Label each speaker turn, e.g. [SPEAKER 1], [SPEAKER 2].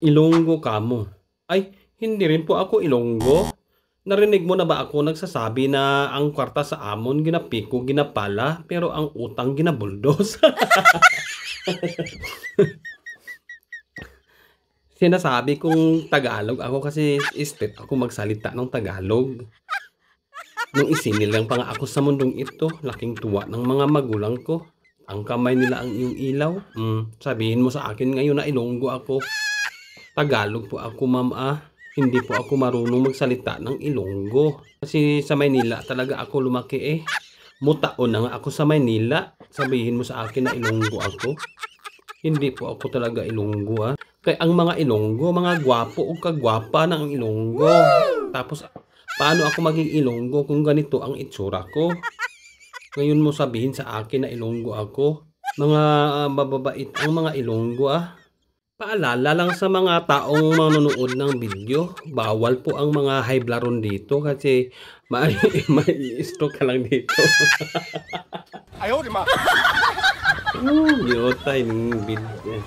[SPEAKER 1] Ilonggo kamo. Ay, hindi rin po ako Ilonggo. Narinig mo na ba ako nagsasabi na ang kwarta sa amon ginapiko, ginapala, pero ang utang ginabuldos? Sinasabi kong Tagalog ako kasi step ako magsalita ng Tagalog. Nung isinilang pa nga ako sa mundong ito, laking tuwa ng mga magulang ko. Ang kamay nila ang iyong ilaw. Sabihin mo sa akin ngayon na Ilonggo ako. Tagalog po ako, ma'am. Hindi po ako marunong magsalita ng Ilonggo. Kasi sa Maynila talaga ako lumaki eh. Mutaon na nga ako sa Maynila. Sabihin mo sa akin na Ilonggo ako. Hindi po ako talaga Ilonggo. Kaya ang mga Ilonggo, mga gwapo o kagwapa ng Ilonggo. Tapos, paano ako maging Ilonggo kung ganito ang itsura ko? Ngayon mo sabihin sa akin na Ilonggo ako. Mga mababait ang mga Ilonggo Paalala lang sa mga taong manonood ng video, bawal po ang mga high blaron dito kasi may stroke ka lang dito.
[SPEAKER 2] Ayaw, di ma.
[SPEAKER 1] Yotay ng video.